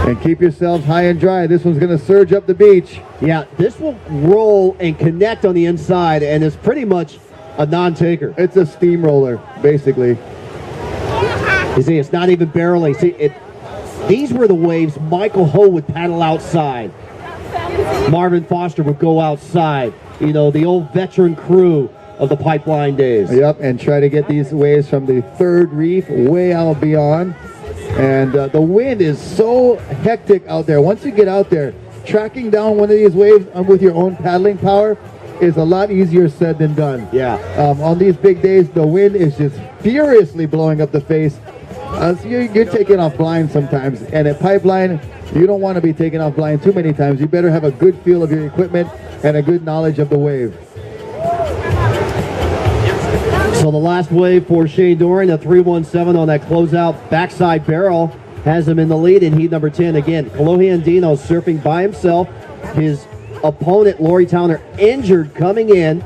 And keep yourselves high and dry. This one's going to surge up the beach. Yeah, this will roll and connect on the inside, and it's pretty much a non-taker. It's a steamroller, basically. You see, it's not even barreling. See, these were the waves Michael Ho would paddle outside. Marvin Foster would go outside. You know, the old veteran crew of the pipeline days. Yep, and try to get these waves from the third reef way out beyond. And the wind is so hectic out there. Once you get out there, tracking down one of these waves with your own paddling power is a lot easier said than done. Yeah. On these big days, the wind is just furiously blowing up the face. So you're taking off blind sometimes. And at pipeline, you don't want to be taking off blind too many times. You better have a good feel of your equipment and a good knowledge of the wave. So the last wave for Shane Dorian, a 317 on that closeout backside barrel, has him in the lead in heat number 10. Again, Kolohe Andino surfing by himself. His opponent, Lori Towner, injured coming in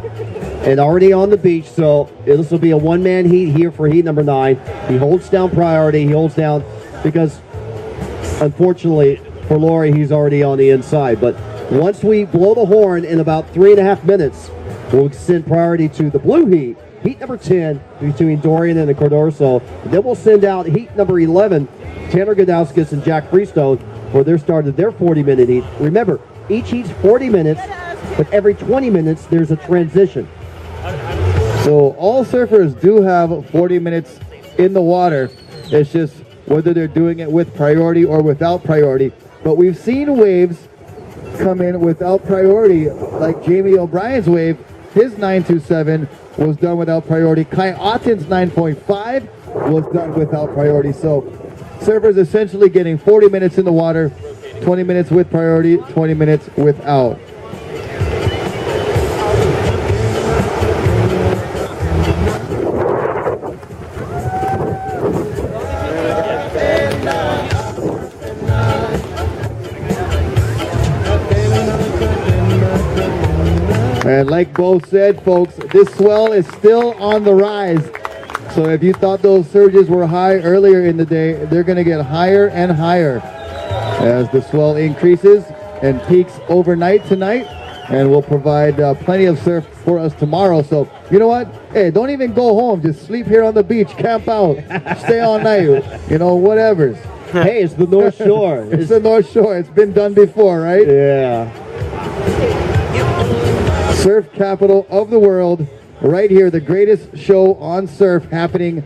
and already on the beach. So this will be a one-man heat here for heat number 9. He holds down priority. He holds down because, unfortunately, for Lori, he's already on the inside. But once we blow the horn in about 3.5 minutes, we'll send priority to the blue heat. Heat number 10 between Dorian and the Cordorso. Then we'll send out heat number 11, Tanner Godowskis and Jack Freestone, for their start of their 40-minute heat. Remember, each heat's 40 minutes, but every 20 minutes there's a transition. So all surfers do have 40 minutes in the water. It's just whether they're doing it with priority or without priority. But we've seen waves come in without priority, like Jamie O'Brien's wave. His 927 was done without priority. Kai Otten's 9.5 was done without priority. So surfers essentially getting 40 minutes in the water, 20 minutes with priority, 20 minutes without. And like both said, folks, this swell is still on the rise. So if you thought those surges were high earlier in the day, they're going to get higher and higher as the swell increases and peaks overnight tonight. And will provide plenty of surf for us tomorrow. So, you know what? Hey, don't even go home. Just sleep here on the beach, camp out, stay all night, you know, whatever's. Hey, it's the North Shore. It's the North Shore. It's been done before, right? Yeah. Surf capital of the world, right here, the greatest show on surf happening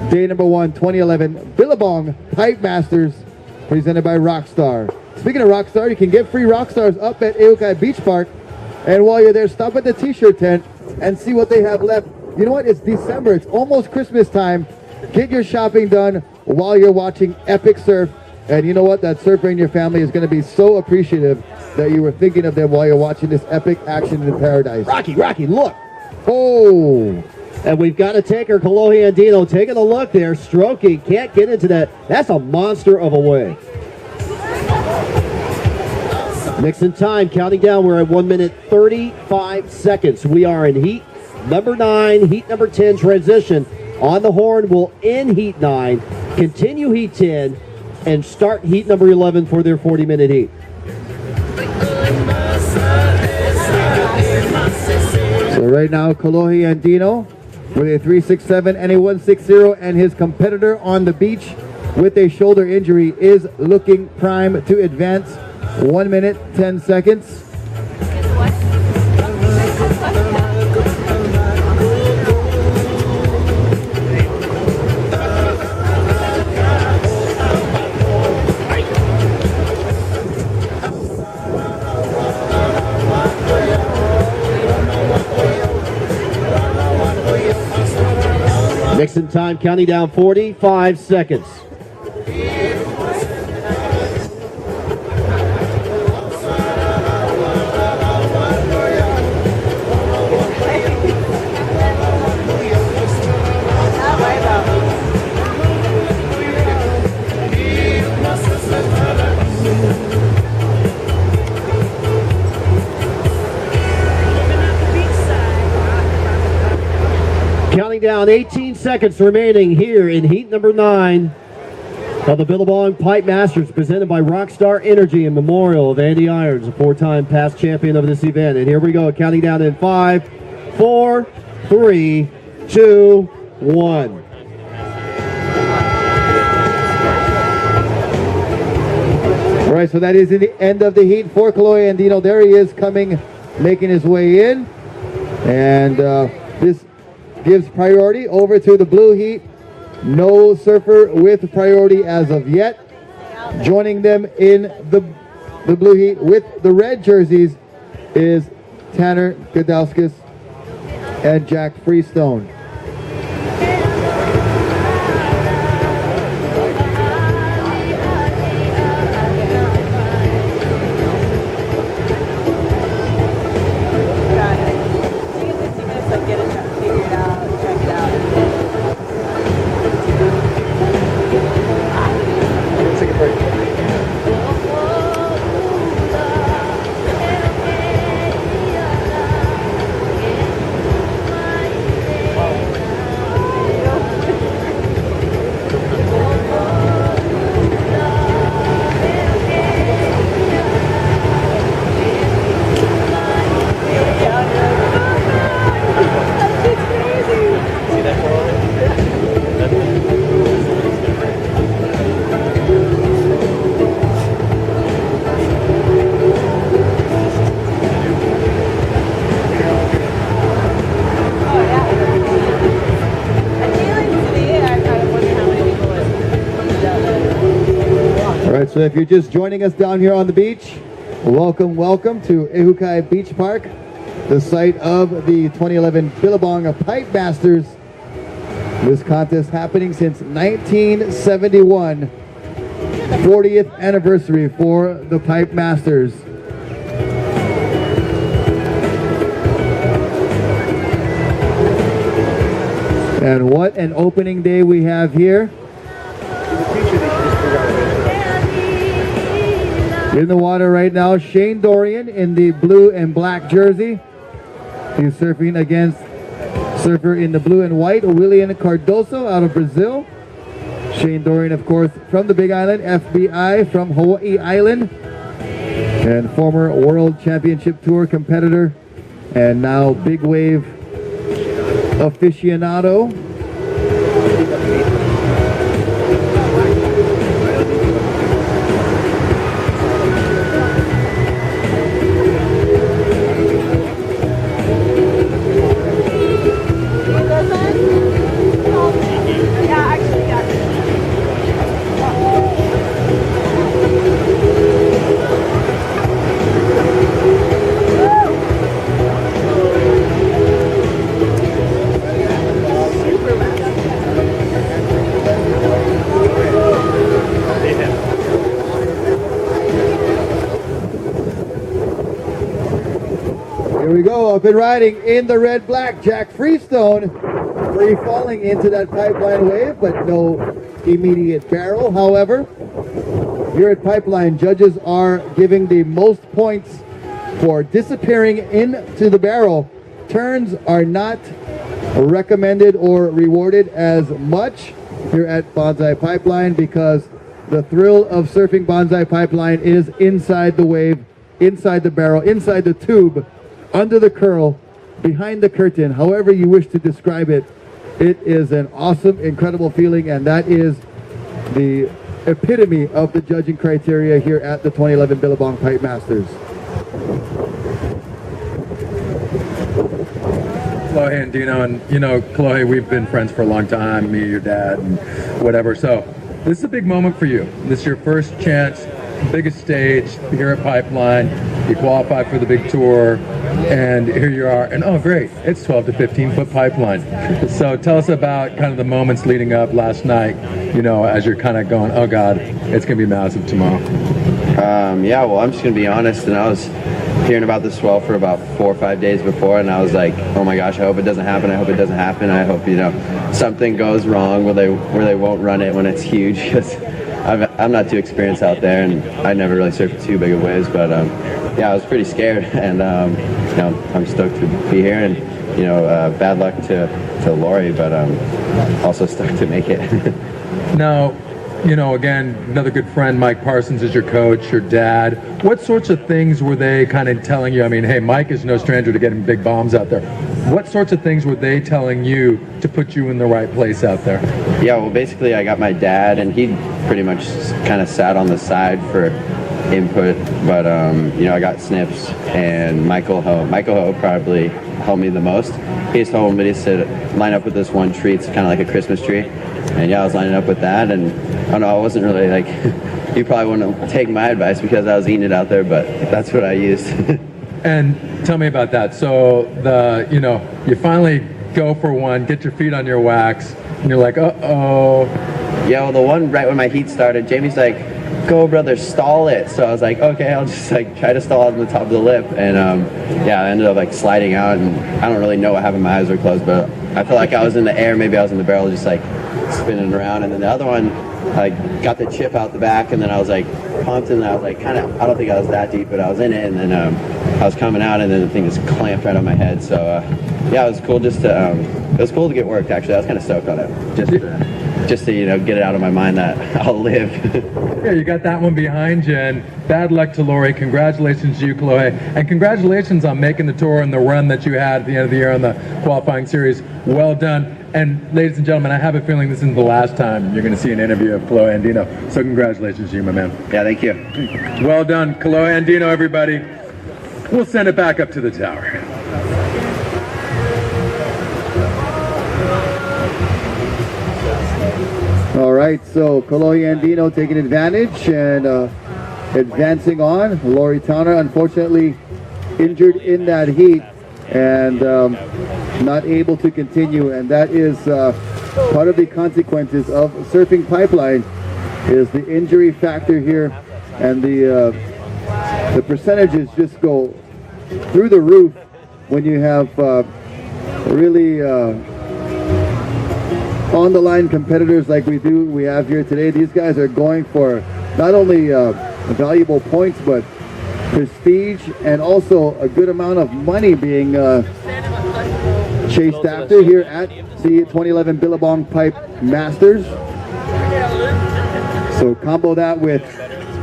day number 1, 2011, Billabong Pipe Masters, presented by Rockstar. Speaking of Rockstar, you can get free Rockstars up at Eokai Beach Park, and while you're there, stop at the t-shirt tent and see what they have left. You know what? It's December. It's almost Christmas time. Get your shopping done while you're watching epic surf, and you know what? That surfer in your family is going to be so appreciative that you were thinking of them while you're watching this epic action in paradise. Rocky, look. Oh! And we've got a taker, Kolohe Andino, taking a look there, stroking, can't get into that. That's a monster of a wave. Mixing time, counting down, we're at 1 minute 35 seconds. We are in heat number 9, heat number 10 transition. On the horn, we'll end heat 9, continue heat 10, and start heat number 11 for their 40-minute heat. So right now, Kolohe Andino with a 367 and a 160, and his competitor on the beach with a shoulder injury is looking prime to advance. 1 minute, 10 seconds. Mixing time, counting down 45 seconds. Counting down 18 seconds remaining here in heat number 9. Of the Billabong Pipe Masters, presented by Rockstar Energy in memorial of Andy Irons, a 4-time past champion of this event. And here we go, counting down in 5, 4, 3, 2, 1. All right, so that is in the end of the heat for Kalohe Andino. There he is coming, making his way in. And this gives priority over to the blue heat. No surfer with priority as of yet. Joining them in the blue heat with the red jerseys is Tanner Godowskis and Jack Freestone. So if you're just joining us down here on the beach, welcome to Ehukai Beach Park, the site of the 2011 Billabong Pipe Masters. This contest happening since 1971, 40th anniversary for the Pipe Masters. And what an opening day we have here. In the water right now, Shane Dorian in the blue and black jersey. He's surfing against surfer in the blue and white, William Cardoso out of Brazil. Shane Dorian, of course, from the Big Island, FBI from Hawaii Island, and former World Championship Tour competitor, and now big wave aficionado. Here we go, up and riding in the red-black, Jack Freestone, free falling into that pipeline wave, but no immediate barrel. However, here at Pipeline, judges are giving the most points for disappearing into the barrel. Turns are not recommended or rewarded as much here at Bonsai Pipeline because the thrill of surfing Bonsai Pipeline is inside the wave, inside the barrel, inside the tube, under the curl, behind the curtain, however you wish to describe it. It is an awesome, incredible feeling, and that is the epitome of the judging criteria here at the 2011 Billabong Pipe Masters. Kalohe and Dino, and you know, Kalohe, we've been friends for a long time, me, your dad, and whatever, so this is a big moment for you. This is your first chance, biggest stage here at Pipeline. You qualify for the big tour, and here you are, and oh great, it's 12 to 15 foot pipeline. So tell us about kind of the moments leading up last night, you know, as you're kind of going, oh God, it's gonna be massive tomorrow. Yeah, well, I'm just gonna be honest, and I was hearing about this swell for about 4 or 5 days before, and I was like, oh my gosh, I hope it doesn't happen. I hope it doesn't happen. I hope, you know, something goes wrong where they won't run it when it's huge, because I'm not too experienced out there, and I never really surfed too big of waves, but yeah, I was pretty scared, and you know, I'm stoked to be here, and you know, bad luck to Lori, but also stoked to make it. Now, you know, again, another good friend, Mike Parsons, is your coach, your dad. What sorts of things were they kind of telling you? I mean, hey, Mike is no stranger to getting big bombs out there. What sorts of things were they telling you to put you in the right place out there? Yeah, well, basically, I got my dad, and he pretty much kind of sat on the side for input. But you know, I got Snips and Michael Ho. Michael Ho probably helped me the most. He's told me to line up with this one tree. It's kind of like a Christmas tree. And yeah, I was lining up with that, and I don't know, I wasn't really like, you probably wouldn't take my advice because I was eating it out there, but that's what I used. And tell me about that. So you know, you finally go for one, get your feet on your wax, and you're like, uh-oh. Yeah, well, the one right when my heat started, Jamie's like, go brother, stall it. So I was like, okay, I'll just like try to stall it on the top of the lip. And yeah, I ended up like sliding out, and I don't really know what happened. My eyes were closed, but I felt like I was in the air. Maybe I was in the barrel, just like spinning around. And then the other one, I got the chip out the back, and then I was like pumped, and I was like kind of, I don't think I was that deep, but I was in it, and then I was coming out, and then the thing just clamped right on my head. So yeah, it was cool just to, it was cool to get worked actually. I was kind of stoked on it. Just to, you know, get it out of my mind that I'll live. Yeah, you got that one behind you, and bad luck to Lori. Congratulations to you, Chloe. And congratulations on making the tour and the run that you had at the end of the year on the qualifying series. Well done. And ladies and gentlemen, I have a feeling this isn't the last time you're going to see an interview of Chloe Andino. So congratulations to you, my man. Yeah, thank you. Well done, Chloe Andino, everybody. We'll send it back up to the tower. All right, so Chloe Andino taking advantage and advancing on. Lori Towner, unfortunately, injured in that heat and not able to continue. And that is part of the consequences of surfing pipeline is the injury factor here, and the percentages just go through the roof when you have really on the line competitors like we have here today. These guys are going for not only valuable points, but prestige and also a good amount of money being chased after here at the 2011 Billabong Pipe Masters. So combo that with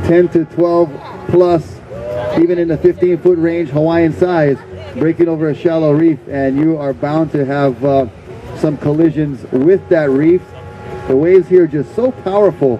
10 to 12 plus, even in the 15-foot range, Hawaiian size, breaking over a shallow reef, and you are bound to have some collisions with that reef. The waves here are just so powerful.